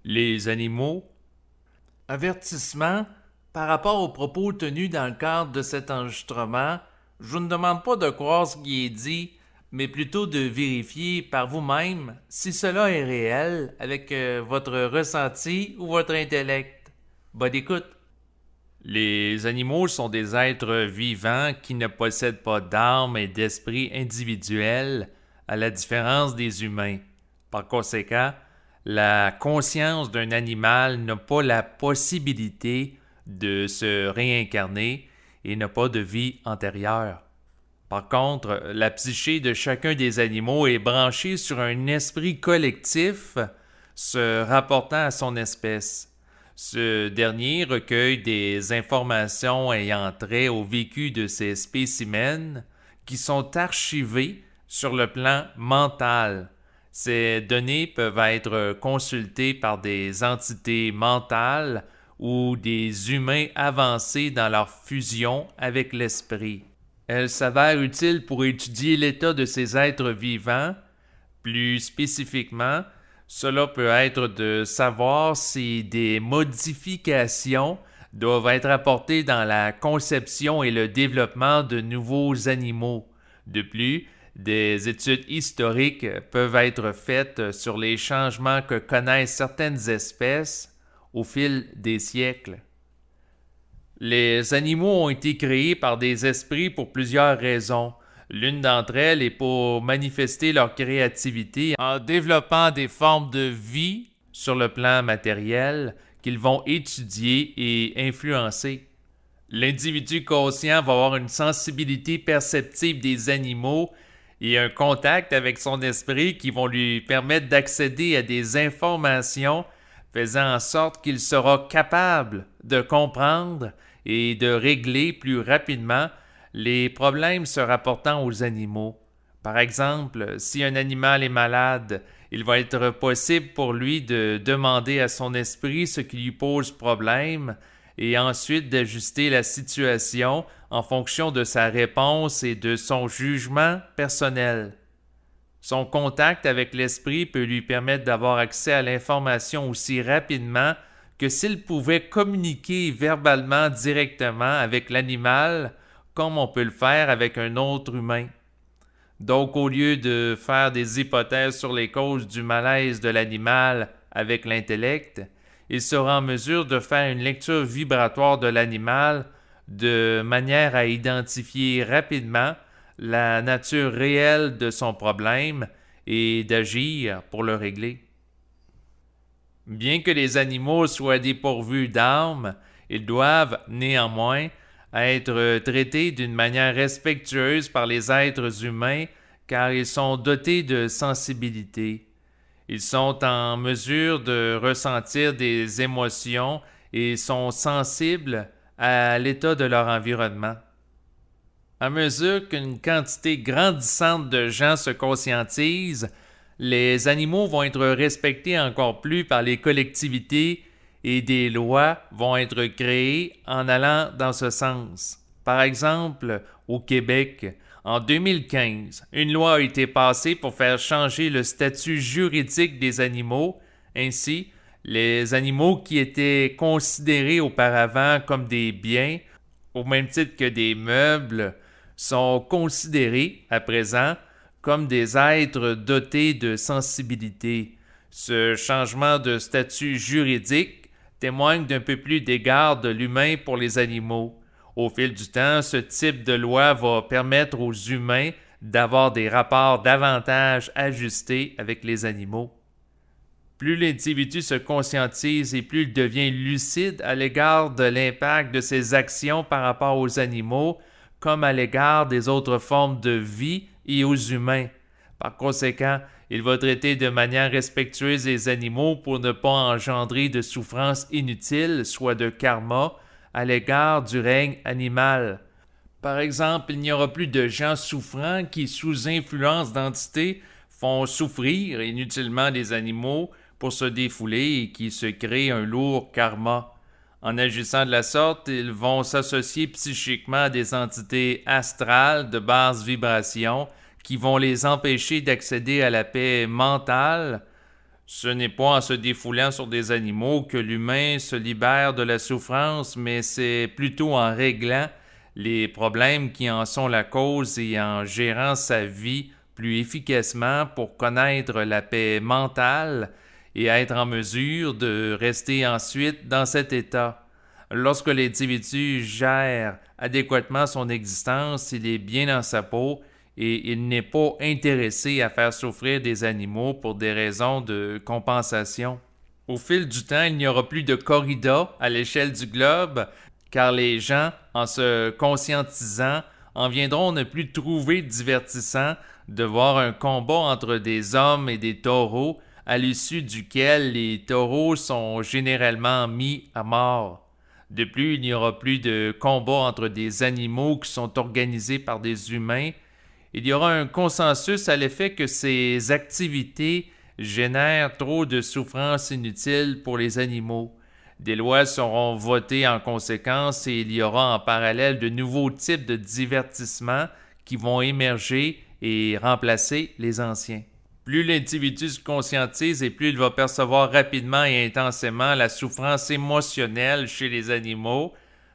Les animaux. Avertissement. Par rapport aux propos tenus dans le cadre de cet enregistrement, je vous ne demande pas de croire ce qui est dit, mais plutôt de vérifier par vous-même si cela est réel avec votre ressenti ou votre intellect. Bonne écoute. Les animaux sont des êtres vivants qui ne possèdent pas d'âme et d'esprit individuel, à la différence des humains. Par conséquent, la conscience d'un animal n'a pas la possibilité de se réincarner et n'a pas de vie antérieure. Par contre, la psyché de chacun des animaux est branchée sur un esprit collectif se rapportant à son espèce. Ce dernier recueille des informations ayant trait au vécu de ces spécimens qui sont archivées sur le plan mental. Ces données peuvent être consultées par des entités mentales ou des humains avancés dans leur fusion avec l'esprit. Elles s'avèrent utiles pour étudier l'état de ces êtres vivants. Plus spécifiquement, cela peut être de savoir si des modifications doivent être apportées dans la conception et le développement de nouveaux animaux. De plus, des études historiques peuvent être faites sur les changements que connaissent certaines espèces au fil des siècles. Les animaux ont été créés par des esprits pour plusieurs raisons. L'une d'entre elles est pour manifester leur créativité en développant des formes de vie sur le plan matériel qu'ils vont étudier et influencer. L'individu conscient va avoir une sensibilité perceptive des animaux et un contact avec son esprit qui vont lui permettre d'accéder à des informations faisant en sorte qu'il sera capable de comprendre et de régler plus rapidement les problèmes se rapportant aux animaux. Par exemple, si un animal est malade, il va être possible pour lui de demander à son esprit ce qui lui pose problème et ensuite d'ajuster la situation en fonction de sa réponse et de son jugement personnel. Son contact avec l'esprit peut lui permettre d'avoir accès à l'information aussi rapidement que s'il pouvait communiquer verbalement directement avec l'animal comme on peut le faire avec un autre humain. Donc, au lieu de faire des hypothèses sur les causes du malaise de l'animal avec l'intellect, il sera en mesure de faire une lecture vibratoire de l'animal de manière à identifier rapidement la nature réelle de son problème et d'agir pour le régler. Bien que les animaux soient dépourvus d'âme, ils doivent, néanmoins, être traités d'une manière respectueuse par les êtres humains car ils sont dotés de sensibilité. Ils sont en mesure de ressentir des émotions et sont sensibles à l'état de leur environnement. À mesure qu'une quantité grandissante de gens se conscientisent, les animaux vont être respectés encore plus par les collectivités et des lois vont être créées en allant dans ce sens. Par exemple, au Québec, en 2015, une loi a été passée pour faire changer le statut juridique des animaux. Ainsi, les animaux qui étaient considérés auparavant comme des biens, au même titre que des meubles, sont considérés à présent comme des êtres dotés de sensibilité. Ce changement de statut juridique témoigne d'un peu plus d'égard de l'humain pour les animaux. Au fil du temps, ce type de loi va permettre aux humains d'avoir des rapports davantage ajustés avec les animaux. Plus l'individu se conscientise et plus il devient lucide à l'égard de l'impact de ses actions par rapport aux animaux, comme à l'égard des autres formes de vie et aux humains. Par conséquent, il va traiter de manière respectueuse les animaux pour ne pas engendrer de souffrances inutiles, soit de karma, à l'égard du règne animal. Par exemple, il n'y aura plus de gens souffrants qui, sous influence d'entités, font souffrir inutilement des animaux pour se défouler et qui se créent un lourd karma. En agissant de la sorte, ils vont s'associer psychiquement à des entités astrales de basse vibration qui vont les empêcher d'accéder à la paix mentale, Ce n'est pas en se défoulant sur des animaux que l'humain se libère de la souffrance, mais c'est plutôt en réglant les problèmes qui en sont la cause et en gérant sa vie plus efficacement pour connaître la paix mentale et être en mesure de rester ensuite dans cet état. Lorsque l'individu gère adéquatement son existence, il est bien dans sa peau et il n'est pas intéressé à faire souffrir des animaux pour des raisons de compensation. Au fil du temps, il n'y aura plus de corrida à l'échelle du globe, car les gens, en se conscientisant, en viendront ne plus trouver divertissant de voir un combat entre des hommes et des taureaux, à l'issue duquel les taureaux sont généralement mis à mort. De plus, il n'y aura plus de combat entre des animaux qui sont organisés par des humains. Il y aura un consensus à l'effet que ces activités génèrent trop de souffrances inutiles pour les animaux. Des lois seront votées en conséquence et il y aura en parallèle de nouveaux types de divertissements qui vont émerger et remplacer les anciens. Plus l'individu se conscientise et plus il va percevoir rapidement et intensément la souffrance émotionnelle chez les animaux.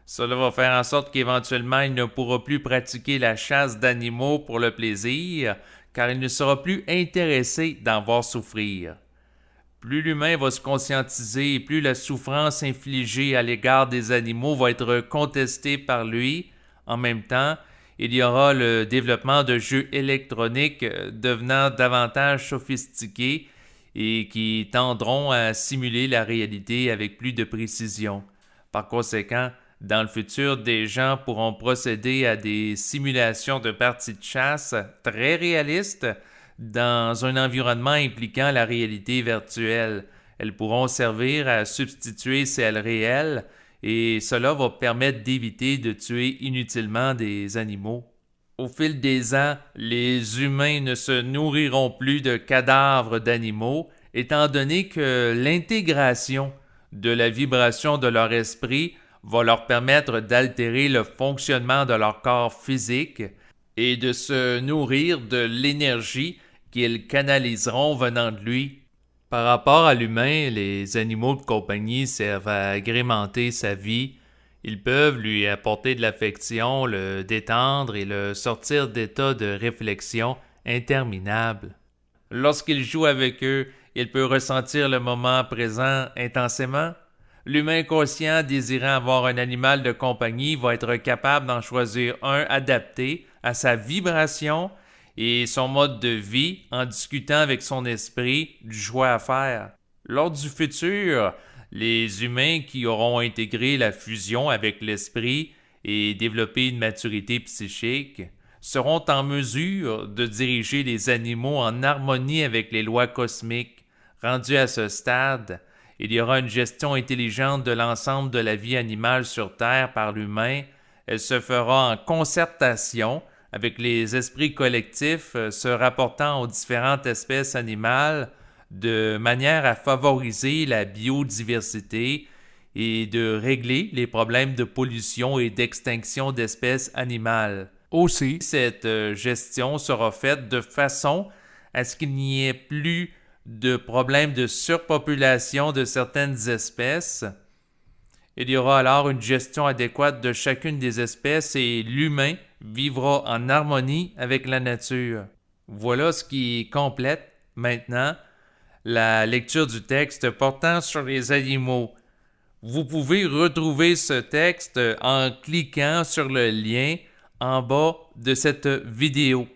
Cela va faire en sorte qu'éventuellement il ne pourra plus pratiquer la chasse d'animaux pour le plaisir, car il ne sera plus intéressé d'en voir souffrir. Plus l'humain va se conscientiser et plus la souffrance infligée à l'égard des animaux va être contestée par lui. En même temps, il y aura le développement de jeux électroniques devenant davantage sophistiqués et qui tendront à simuler la réalité avec plus de précision. Par conséquent, dans le futur, des gens pourront procéder à des simulations de parties de chasse très réalistes dans un environnement impliquant la réalité virtuelle. Elles pourront servir à substituer celles réelles et cela va permettre d'éviter de tuer inutilement des animaux. Au fil des ans, les humains ne se nourriront plus de cadavres d'animaux, étant donné que l'intégration de la vibration de leur esprit va leur permettre d'altérer le fonctionnement de leur corps physique et de se nourrir de l'énergie qu'ils canaliseront venant de lui. Par rapport à l'humain, les animaux de compagnie servent à agrémenter sa vie. Ils peuvent lui apporter de l'affection, le détendre et le sortir d'états de réflexion interminables. Lorsqu'il joue avec eux, il peut ressentir le moment présent intensément. L'humain conscient désirant avoir un animal de compagnie va être capable d'en choisir un adapté à sa vibration et son mode de vie en discutant avec son esprit du choix à faire. Lors du futur, les humains qui auront intégré la fusion avec l'esprit et développé une maturité psychique seront en mesure de diriger les animaux en harmonie avec les lois cosmiques. Rendus à ce stade, il y aura une gestion intelligente de l'ensemble de la vie animale sur Terre par l'humain. Elle se fera en concertation avec les esprits collectifs se rapportant aux différentes espèces animales de manière à favoriser la biodiversité et de régler les problèmes de pollution et d'extinction d'espèces animales. Aussi, cette gestion sera faite de façon à ce qu'il n'y ait plus de problèmes de surpopulation de certaines espèces. Il y aura alors une gestion adéquate de chacune des espèces et l'humain vivra en harmonie avec la nature. Voilà ce qui complète maintenant la lecture du texte portant sur les animaux. Vous pouvez retrouver ce texte en cliquant sur le lien en bas de cette vidéo.